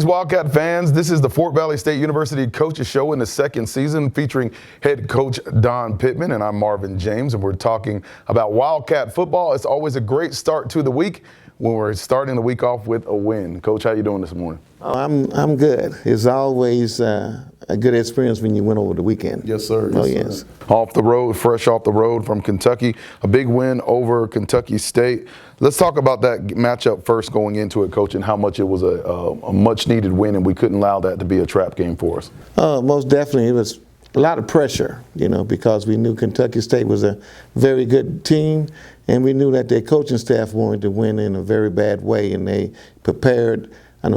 Wildcat fans. This is the Fort Valley State University Coaches Show in the second season featuring head coach Don Pittman, and I'm Marvin James, and we're talking about Wildcat football. It's always a great start to the week when we're starting the week off with a win. Coach, how you doing this morning? Oh, I'm good. It's always a good experience when you win over the weekend. Yes, sir. Yes. Off the road, fresh off the road from Kentucky, a big win over Kentucky State. Let's talk about that matchup first going into it, Coach, and how much it was a much-needed win, and we couldn't allow that to be a trap game for us. Most definitely. It was a lot of pressure, because we knew Kentucky State was a very good team, and we knew that their coaching staff wanted to win in a very bad way, and they prepared,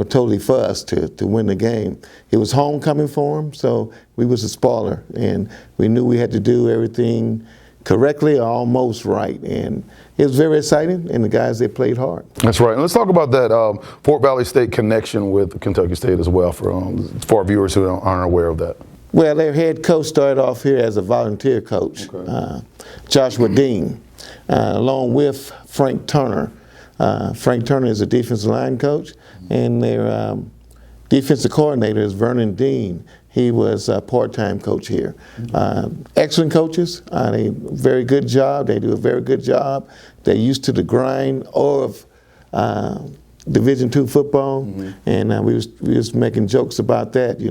totally for us to win the game. It was homecoming for them, so we was a spoiler, and we knew we had to do everything correctly or almost right, and it was very exciting, and the guys, they played hard. That's right. And let's talk about that Fort Valley State connection with Kentucky State as well for our viewers who aren't aware of that. Well, their head coach started off here as a volunteer coach, Joshua Dean, along with Frank Turner. Frank Turner is a defensive line coach, and their defensive coordinator is Vernon Dean. He was a part-time coach here. Excellent coaches. They very good job. They do a very good job. They're used to the grind of Division II football, and we was making jokes about that.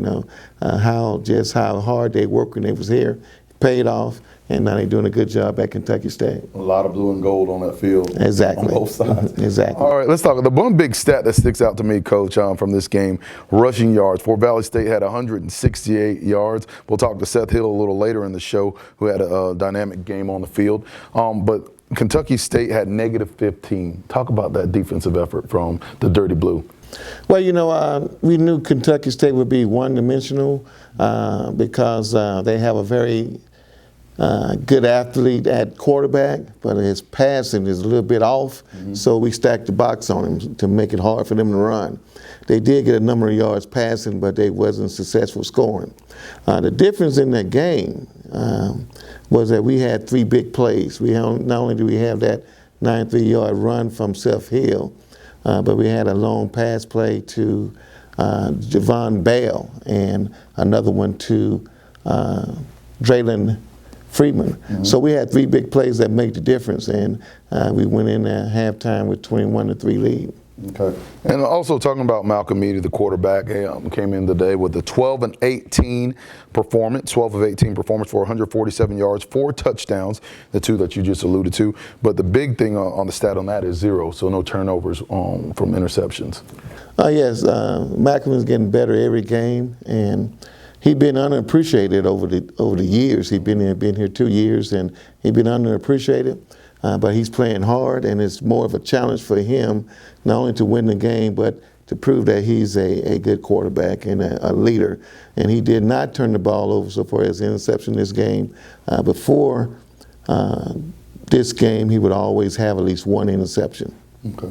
How hard they worked when they was here, paid off. And now they're doing a good job at Kentucky State. A lot of blue and gold on that field. Exactly. On both sides. Exactly. All right, let's talk. The one big stat that sticks out to me, Coach, from this game, rushing yards. Fort Valley State had 168 yards. We'll talk to Seth Hill a little later in the show, who had a dynamic game on the field. But Kentucky State had -15. Talk about that defensive effort from the Dirty Blue. Well, we knew Kentucky State would be one-dimensional because they have a very good athlete at quarterback, but his passing is a little bit off, so we stacked the box on him to make it hard for them to run. They did get a number of yards passing, but they wasn't successful scoring. The difference in that game was that we had 3 big plays. Not only do we have that 93-yard run from Seth Hill, but we had a long pass play to Javon Bell and another one to Draylen Freeman. So we had 3 big plays that made the difference, and we went in at halftime with 21-3 lead. Okay. And also talking about Malcolm Eady, the quarterback, came in today with a 12 of 18 performance for 147 yards, 4 touchdowns, the 2 that you just alluded to. But the big thing on the stat on that is 0, so no turnovers from interceptions. Yes, Malcolm is getting better every game, and he'd been underappreciated over the years. He'd been here 2 years, and he'd been underappreciated. But he's playing hard, and it's more of a challenge for him, not only to win the game, but to prove that he's a good quarterback and a leader. And he did not turn the ball over so far as interception this game. Before this game, he would always have at least 1 interception. Okay.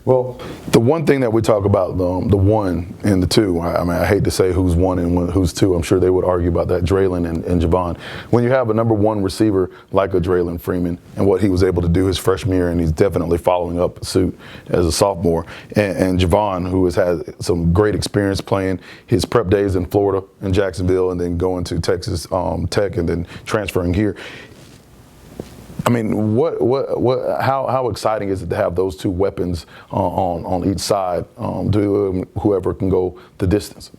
Well, the one thing that we talk about, the 1 and the 2, I hate to say who's 1 and who's 2. I'm sure they would argue about that, Draylen and Javon. When you have a number 1 receiver like a Draylen Freeman and what he was able to do his freshman year, and he's definitely following up suit as a sophomore, and Javon, who has had some great experience playing his prep days in Florida and Jacksonville, and then going to Texas Tech and then transferring here. I mean, how exciting is it to have those 2 weapons on each side, to whoever can go the distance?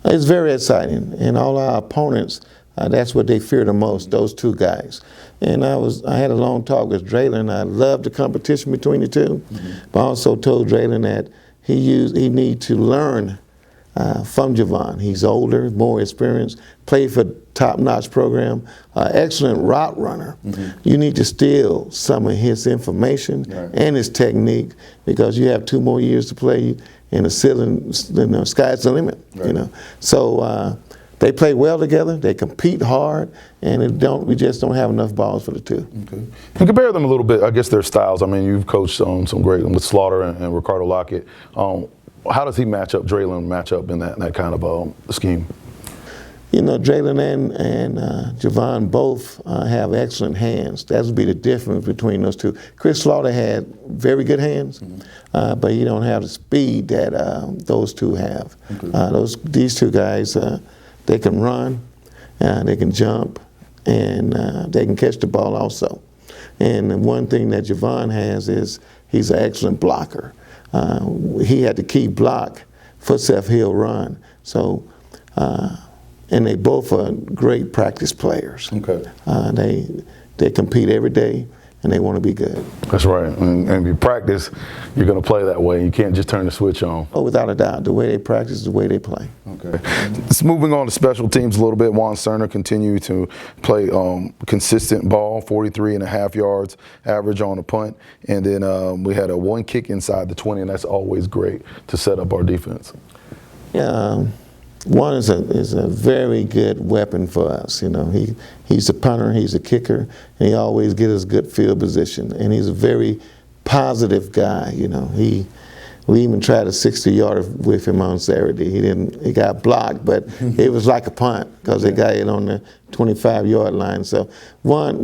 It's very exciting, and all our opponents, that's what they fear the most, those 2 guys. And I had a long talk with Draylen. I love the competition between the 2, but I also told Draylen that he needs to learn from Javon. He's older, more experienced, played for top-notch program, excellent route runner. You need to steal some of his information and his technique, because you have 2 more years to play, and the ceiling, sky's the limit. So they play well together. They compete hard, and we just don't have enough balls for the 2. Okay. And compare them a little bit. I guess their styles. I mean, you've coached some great with Slaughter and Ricardo Lockett. How does he Draylen match up in that kind of scheme? You know, Jalen and Javon both have excellent hands. That would be the difference between those two. Chris Slaughter had very good hands, but he don't have the speed that those two have. These two guys, they can run, they can jump, and they can catch the ball also. And the one thing that Javon has is he's an excellent blocker. He had the key block for Seth Hill run. So, and they both are great practice players. They compete every day, and they want to be good. That's right. And if you practice, you're going to play that way. You can't just turn the switch on. Oh, without a doubt. The way they practice is the way they play. Okay. Just moving on to special teams a little bit. Juan Cerner continued to play consistent ball, 43.5 yards average on a punt. And then we had a one kick inside the 20, and that's always great to set up our defense. Yeah. Juan is a very good weapon for us. You know, he's a punter, he's a kicker, and he always gets us good field position. And he's a very positive guy. You know, we even tried a 60-yarder with him on Saturday. He got blocked, but it was like a punt because they got it on the 25-yard line. So Juan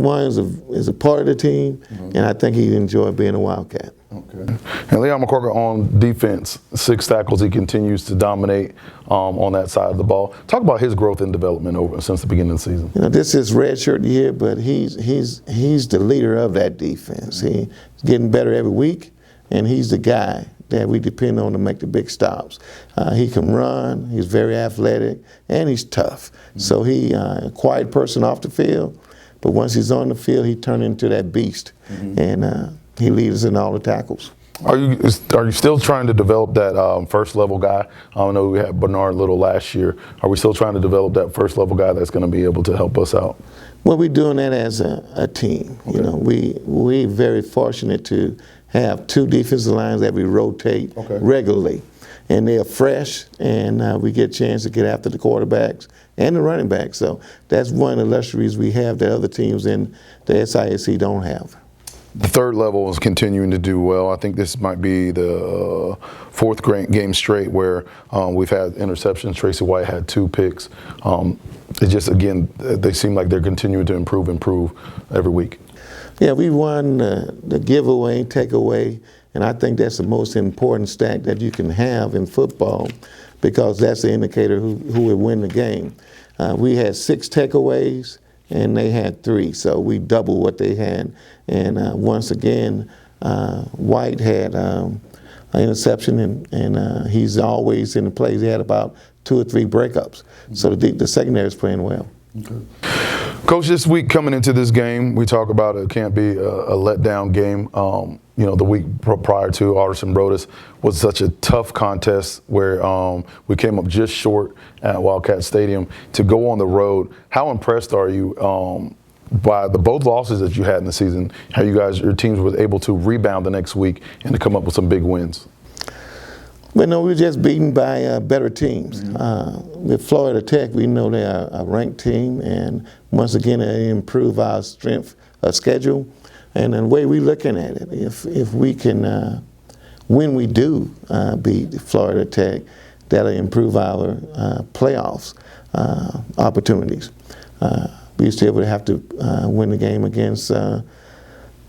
is a part of the team, and I think he enjoyed being a Wildcat. Okay. And Leon McCorker on defense, 6 tackles. He continues to dominate on that side of the ball. Talk about his growth and development since the beginning of the season. You know, this is redshirt year, but he's the leader of that defense. He's getting better every week, and he's the guy that we depend on to make the big stops. He can run, he's very athletic, and he's tough. So he's a quiet person off the field, but once he's on the field, he turns into that beast, and he leads us in all the tackles. Are you still trying to develop that first level guy? I know we had Bernard Little last year. Are we still trying to develop that first level guy that's going to be able to help us out? Well, we're doing that as a team. Okay. You know, we're very fortunate to have 2 defensive lines that we rotate regularly. And they're fresh, and we get a chance to get after the quarterbacks and the running backs. So that's one of the luxuries we have that other teams in the SIAC don't have. The third level is continuing to do well. I think this might be the 4th game straight where we've had interceptions. Tracy White had 2 picks. It just, again, they seem like they're continuing to improve every week. Yeah, we won the giveaway, takeaway, and I think that's the most important stat that you can have in football because that's the indicator who will win the game. We had 6 takeaways, and they had 3, so we doubled what they had. And once again, White had an interception, and he's always in the plays. He had about 2 or 3 breakups, so the secondary is playing well. Okay. Coach, this week coming into this game, we talk about it can't be a letdown game. You know, the week prior to Alderson Broadus was such a tough contest where we came up just short at Wildcat Stadium. To go on the road, how impressed are you by both losses that you had in the season, how your teams were able to rebound the next week and to come up with some big wins? Well, no, we were just beaten by better teams. With Florida Tech, we know they are a ranked team, and once again, they improve our strength of schedule. And the way we're looking at it, if we can, when we do beat Florida Tech, that'll improve our playoffs opportunities. We still would have to win the game against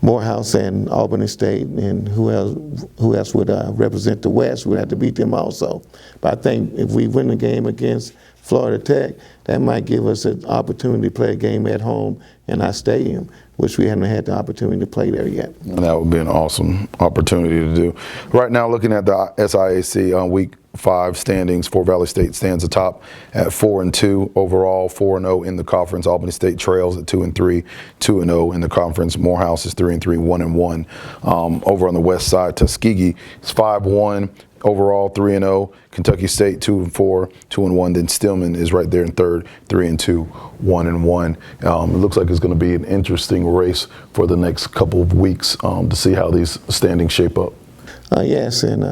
Morehouse and Albany State, and who else would represent the West. We'd have to beat them also. But I think if we win the game against Florida Tech, that might give us an opportunity to play a game at home in our stadium, which we haven't had the opportunity to play there yet. And that would be an awesome opportunity to do. Right now, looking at the SIAC on week 5 standings, Fort Valley State stands atop at 4-2 overall, 4-0 in the conference. Albany State trails at 2-3, 2-0 in the conference. Morehouse is 3-3, 1-1. Over on the west side, Tuskegee is 5-1 overall, 3-0. Kentucky State 2-4, 2-1. Then Stillman is right there in third, 3-2, 1-1. It looks like it's going to be an interesting race for the next couple of weeks to see how these standings shape up. Yes, and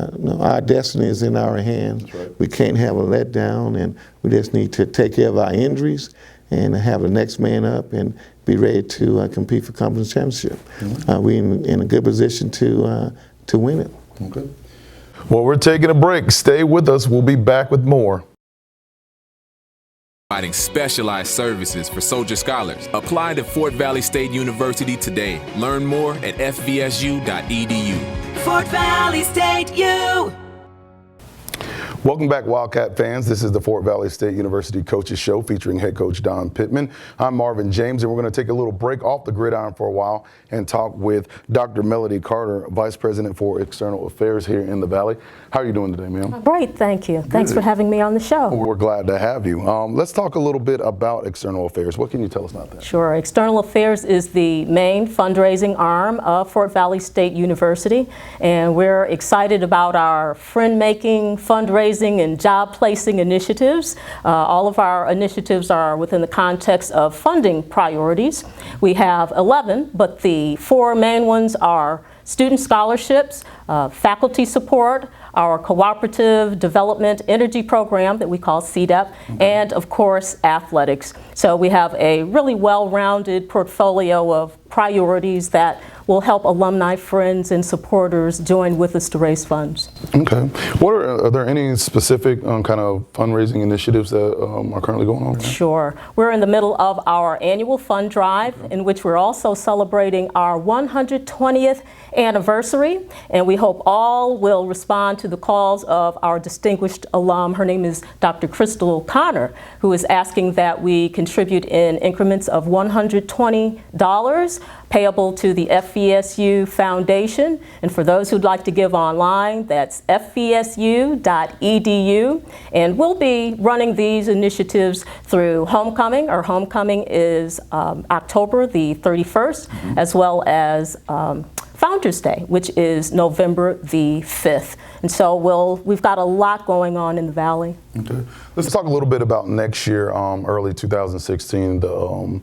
our destiny is in our hands. Right. We can't have a letdown, and we just need to take care of our injuries and have the next man up and be ready to compete for conference championship. We're in a good position to win it. Okay. Well, we're taking a break. Stay with us. We'll be back with more. providing specialized services for soldier scholars. Apply to Fort Valley State University today. Learn more at fvsu.edu. Fort Valley State U. Welcome back, Wildcat fans. This is the Fort Valley State University Coaches Show featuring head coach Don Pittman. I'm Marvin James, and we're going to take a little break off the gridiron for a while and talk with Dr. Melody Carter, Vice President for External Affairs here in the Valley. How are you doing today, ma'am? Great, thank you. Thanks for having me on the show. We're glad to have you. Let's talk a little bit about External Affairs. What can you tell us about that? Sure. External Affairs is the main fundraising arm of Fort Valley State University, and we're excited about our friend-making, fundraising, and job placing initiatives. All of our initiatives are within the context of funding priorities. We have 11, but the 4 main ones are student scholarships, faculty support, our cooperative development energy program that we call CDEP, and of course athletics. So we have a really well-rounded portfolio of priorities that will help alumni friends and supporters join with us to raise funds. Okay. Are there any specific kind of fundraising initiatives that are currently going on? Sure. We're in the middle of our annual fund drive, in which we're also celebrating our 120th anniversary, and we hope all will respond to the calls of our distinguished alum. Her name is Dr. Crystal Connor, who is asking that we contribute in increments of $120 payable to the FVSU Foundation. And for those who'd like to give online, that's fvsu.edu. And we'll be running these initiatives through Homecoming. Our Homecoming is October the 31st, as well as Founders Day, which is November the 5th. And so we've got a lot going on in the Valley. Okay. Let's talk a little bit about next year, early 2016, the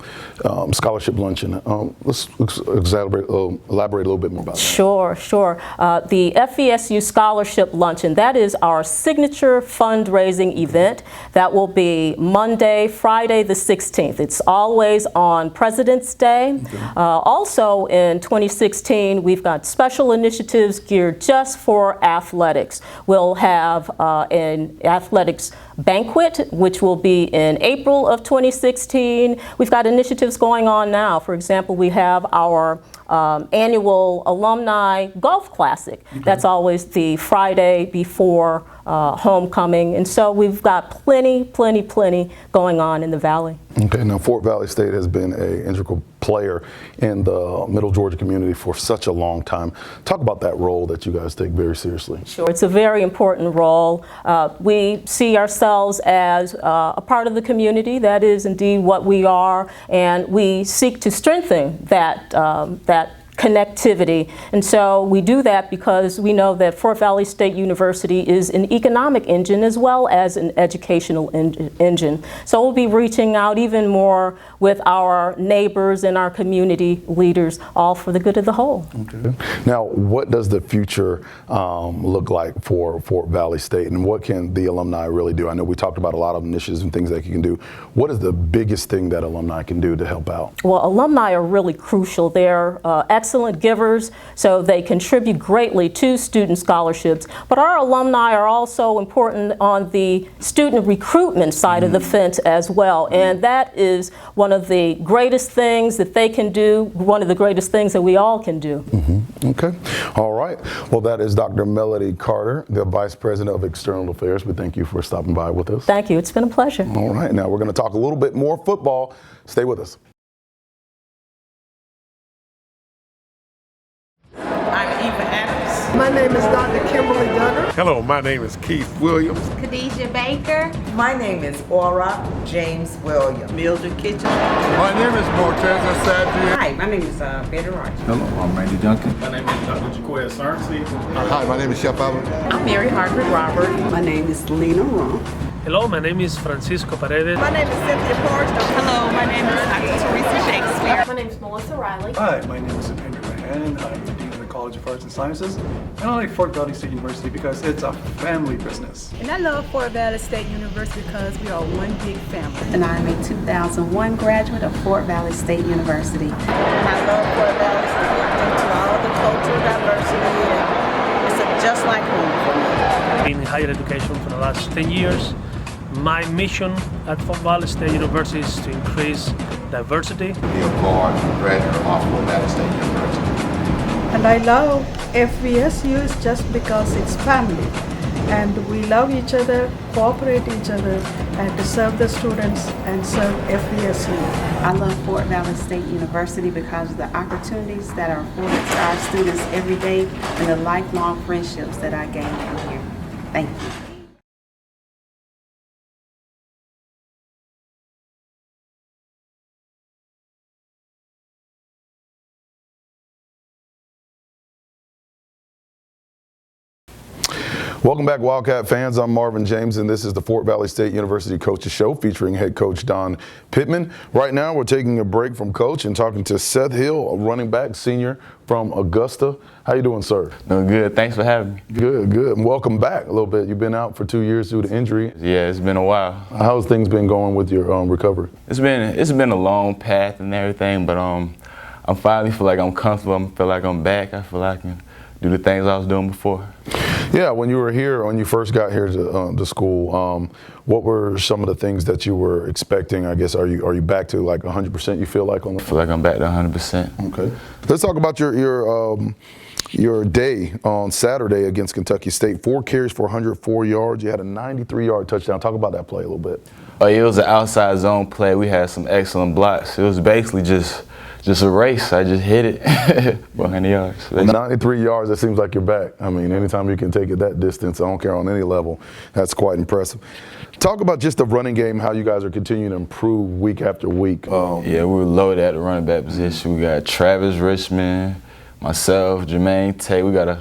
scholarship luncheon. Let's elaborate a little bit more about that. Sure. The FVSU Scholarship Luncheon, that is our signature fundraising event. That will be Monday, Friday the 16th. It's always on President's Day. Okay. Also in 2016, we've got special initiatives geared just for athletics. We'll have an athletics banquet, which will be in April of 2016. We've got initiatives going on now. For example, we have our annual alumni golf classic. Okay. That's always the Friday before homecoming. And so we've got plenty going on in the Valley. Okay, now Fort Valley State has been an integral player in the Middle Georgia community for such a long time. Talk about that role that you guys take very seriously. Sure, it's a very important role. We see ourselves as a part of the community. That is indeed what we are, and we seek to strengthen that connectivity. And so we do that because we know that Fort Valley State University is an economic engine as well as an educational engine. So we'll be reaching out even more with our neighbors and our community leaders, all for the good of the whole. Okay. Now, what does the future look like for Fort Valley State, and what can the alumni really do? I know we talked about a lot of initiatives and things that you can do. What is the biggest thing that alumni can do to help out? Well, alumni are really crucial. They're excellent givers, so they contribute greatly to student scholarships. But our alumni are also important on the student recruitment side of the fence as well. And that is one of the greatest things that they can do, one of the greatest things that we all can do. Okay. All right. Well, that is Dr. Melody Carter, the Vice President of External Affairs. We thank you for stopping by with us. Thank you. It's been a pleasure. All right. Now we're going to talk a little bit more football. Stay with us. My name is Dr. Kimberly Duggar. Hello, my name is Keith Williams. Khadijah Baker. My name is Aura James Williams. Mildred Kitchen. My name is Morteza Sadri. Hi, my name is Betty Roach. Hello, I'm Randy Duncan. My name is Dr. Jaquez Sarnsey. Hi, my name is Chef Allen. I'm Mary Harvard Robert. My name is Lena Rump. Hello, my name is Francisco Paredes. My name is Cynthia Porch. Hello, my name is Dr. Teresa Shakespeare. My name is Melissa Riley. Hi, my name is Andrew Mahan. I'm the Dean of the College of Arts and Sciences. And I like Fort Valley State University because it's a family business. And I love Fort Valley State University because we are one big family. And I'm a 2001 graduate of Fort Valley State University. And I love Fort Valley State due to all the cultural diversity. And it's just like home for me. I've been in higher education for the last 10 years. My mission at Fort Valley State University is to increase diversity. Be a graduate of Fort Valley State University. And I love FVSU just because it's family. And we love each other, cooperate each other, and to serve the students and serve FVSU. I love Fort Valley State University because of the opportunities that are afforded to our students every day and the lifelong friendships that I gain from here. Thank you. Welcome back, Wildcat fans. I'm Marvin James, and this is the Fort Valley State University Coaches Show featuring head coach Don Pittman. Right now, we're taking a break from coach and talking to Seth Hill, a running back senior from Augusta. How you doing, sir? Doing good. Thanks for having me. Good, good. And welcome back a little bit. You've been out for 2 years due to injury. Yeah, it's been a while. How's things been going with your recovery? It's been a long path and everything, but I finally feel like I'm comfortable. I feel like I'm back. I feel like I can do the things I was doing before. Yeah, when you were here, when you first got here to school, what were some of the things that you were expecting? I guess are you back to like 100%? You feel like on the? I feel like I'm back to 100%. Okay. Let's talk about your day on Saturday against Kentucky State. 4 carries for 104 yards. You had a 93-yard touchdown. Talk about that play a little bit. Oh, it was an outside zone play. We had some excellent blocks. It was basically just a race. I just hit it 100 yards. 93 yards, that seems like you're back. I mean, anytime you can take it that distance, I don't care on any level, that's quite impressive. Talk about just the running game, how you guys are continuing to improve week after week. Yeah, we were loaded at the running back position. We got Travis Richmond, myself, Jermaine Tate. We got a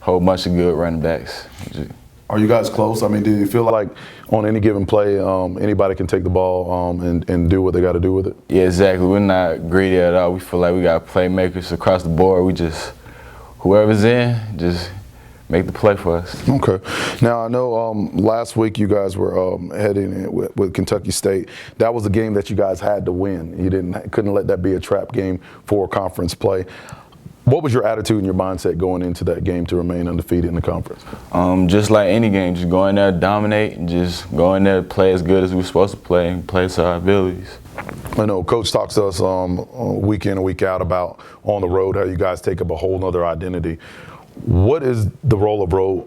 whole bunch of good running backs. Are you guys close? I mean, do you feel like on any given play, anybody can take the ball and do what they got to do with it? Yeah, exactly. We're not greedy at all. We feel like we got playmakers across the board. We just, whoever's in, just make the play for us. Okay. Now, I know last week you guys were heading in with Kentucky State. That was a game that you guys had to win. You couldn't let that be a trap game for conference play. What was your attitude and your mindset going into that game to remain undefeated in the conference? Just like any game, just go in there, dominate, and just go in there, play as good as we're supposed to play, and play to our abilities. I know Coach talks to us week in and week out about on the road, how you guys take up a whole nother identity. What is the role of road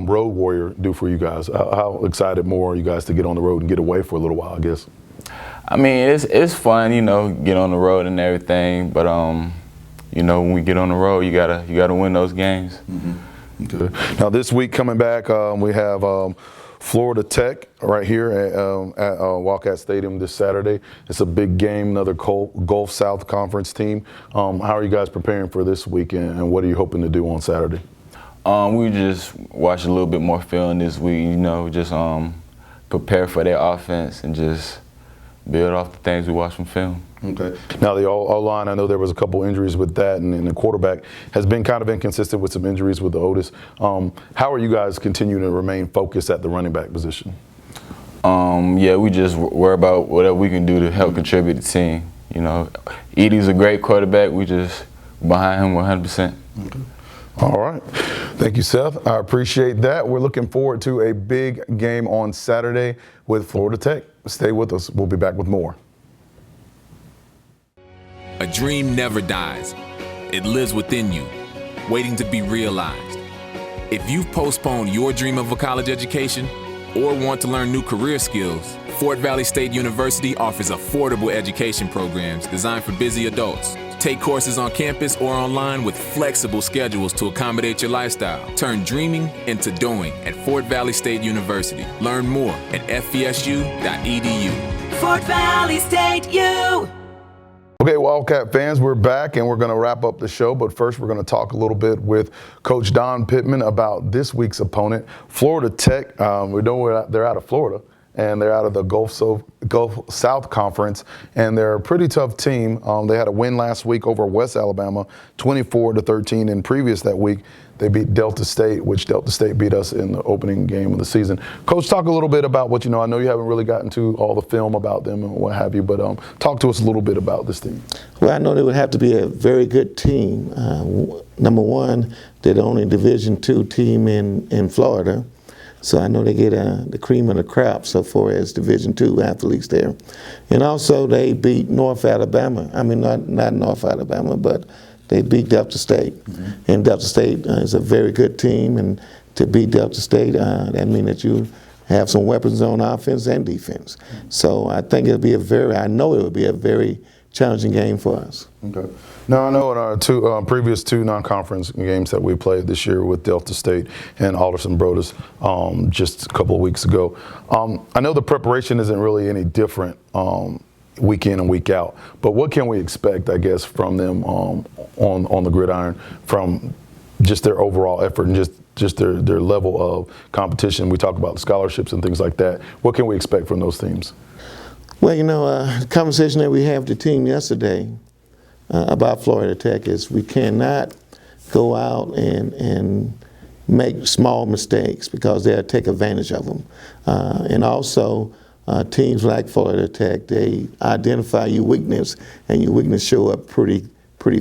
warrior do for you guys? How excited more are you guys to get on the road and get away for a little while, I guess? I mean, it's fun, get on the road and everything, but when we get on the road, you gotta win those games. Mm-hmm. Okay. Now this week coming back, we have Florida Tech right here at Wildcat Stadium this Saturday. It's a big game, another Gulf South Conference team. How are you guys preparing for this weekend, and what are you hoping to do on Saturday? We just watch a little bit more film this week. Just prepare for their offense and just build off the things we watch from film. Okay. Now the O-line, I know there was a couple injuries with that, and the quarterback has been kind of inconsistent with some injuries with the Otis. How are you guys continuing to remain focused at the running back position? Yeah, we just worry about whatever we can do to help contribute to the team. Edie's a great quarterback. We just behind him 100%. Okay. All right. Thank you, Seth. I appreciate that. We're looking forward to a big game on Saturday with Florida Tech. Stay with us. We'll be back with more. A dream never dies. It lives within you, waiting to be realized. If you've postponed your dream of a college education or want to learn new career skills, Fort Valley State University offers affordable education programs designed for busy adults. Take courses on campus or online with flexible schedules to accommodate your lifestyle. Turn dreaming into doing at Fort Valley State University. Learn more at fvsu.edu. Fort Valley State U. Okay, Wildcat fans, we're back and we're going to wrap up the show, but first we're going to talk a little bit with Coach Don Pittman about this week's opponent, Florida Tech. We know they're out of Florida, and they're out of the Gulf South Conference, and they're a pretty tough team. They had a win last week over West Alabama, 24-13, and previous that week they beat Delta State, which Delta State beat us in the opening game of the season. Coach, talk a little bit about what you know. I know you haven't really gotten to all the film about them and what have you, but talk to us a little bit about this team. Well, I know they would have to be a very good team. Number one, they're the only Division II team in Florida. So I know they get the cream of the crop so far as Division II athletes there. And also they beat North Alabama. I mean, not North Alabama, but they beat Delta State. And Delta State is a very good team, and to beat Delta State, that means that you have some weapons on offense and defense. So I think I know it would be a very challenging game for us. Okay. Now, I know in our previous two non-conference games that we played this year with Delta State and Alderson Broaddus just a couple of weeks ago, I know the preparation isn't really any different week in and week out, but what can we expect, I guess, from them on the gridiron, from just their overall effort and just their level of competition? We talk about scholarships and things like that. What can we expect from those teams? Well, the conversation that we had with the team yesterday about Florida Tech is we cannot go out and make small mistakes, because they'll take advantage of them. And also, teams like Florida Tech, they identify your weakness, and your weakness show up pretty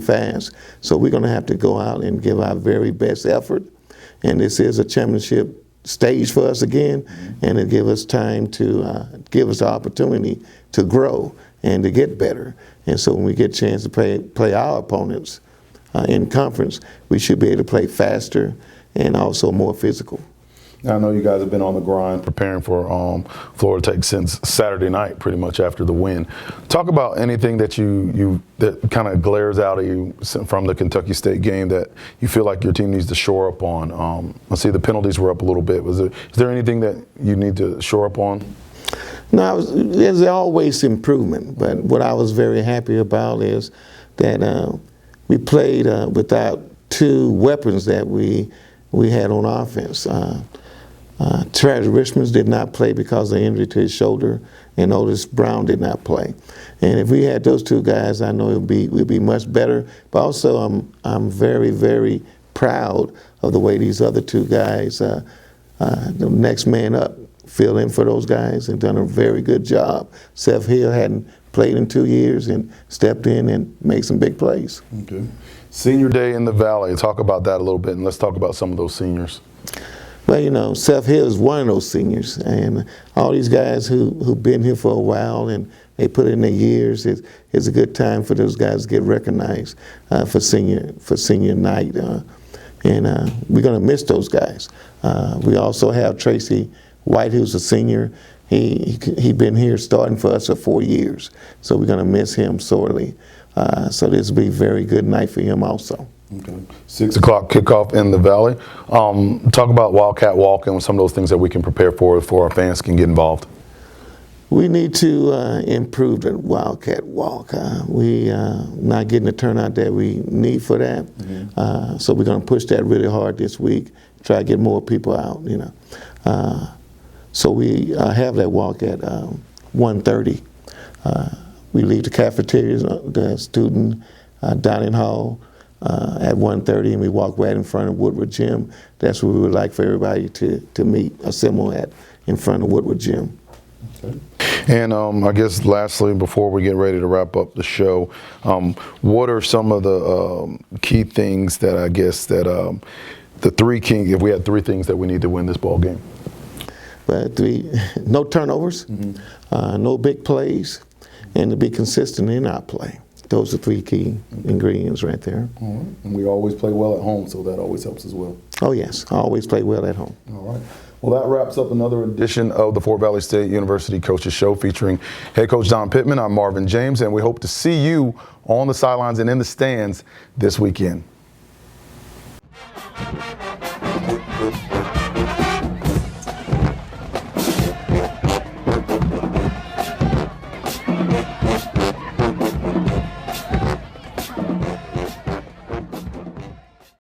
fast. So we're going to have to go out and give our very best effort. And this is a championship stage for us again, and it give us time to give us the opportunity to grow and to get better. And so when we get a chance to play our opponents in conference, we should be able to play faster and also more physical. I know you guys have been on the grind preparing for Florida Tech since Saturday night, pretty much after the win. Talk about anything that that kind of glares out at you from the Kentucky State game that you feel like your team needs to shore up on. I see the penalties were up a little bit. Is there anything that you need to shore up on? No, there's always improvement, but what I was very happy about is that we played without two weapons that we had on offense. Travis Richmond did not play because of injury to his shoulder, and Otis Brown did not play. And if we had those two guys, I know we'd be much better. But also, I'm very, very proud of the way these other two guys, the next man up, fill in for those guys and done a very good job. Seth Hill hadn't played in 2 years and stepped in and made some big plays. Okay. Senior Day in the Valley. Talk about that a little bit, and let's talk about some of those seniors. Well, Seth Hill is one of those seniors, and all these guys who've been here for a while and they put in their years, it's a good time for those guys to get recognized for senior night. And we're going to miss those guys. We also have Tracy White, who's a senior. He been here starting for us for 4 years, so we're going to miss him sorely. So this will be a very good night for him also. Okay. 6 o'clock kickoff in the Valley. Talk about Wildcat Walk and some of those things that we can prepare for our fans can get involved. We need to improve the Wildcat Walk. We not getting the turnout that we need for that. So we're going to push that really hard this week, try to get more people out, So we have that walk at 1:30. We leave the cafeterias, the student dining hall, at 1:30, and we walk right in front of Woodward Gym. That's where we would like for everybody to meet, assemble at, in front of Woodward Gym. Okay. And I guess lastly, before we get ready to wrap up the show, what are some of the key things that I guess that if we had three things that we need to win this ball game? But no turnovers, no big plays, and to be consistent in our play. Those are three key ingredients right there. All right. And we always play well at home, so that always helps as well. Oh, yes. I always play well at home. All right. Well, that wraps up another edition of the Fort Valley State University Coaches Show featuring head coach Don Pittman. I'm Marvin James, and we hope to see you on the sidelines and in the stands this weekend.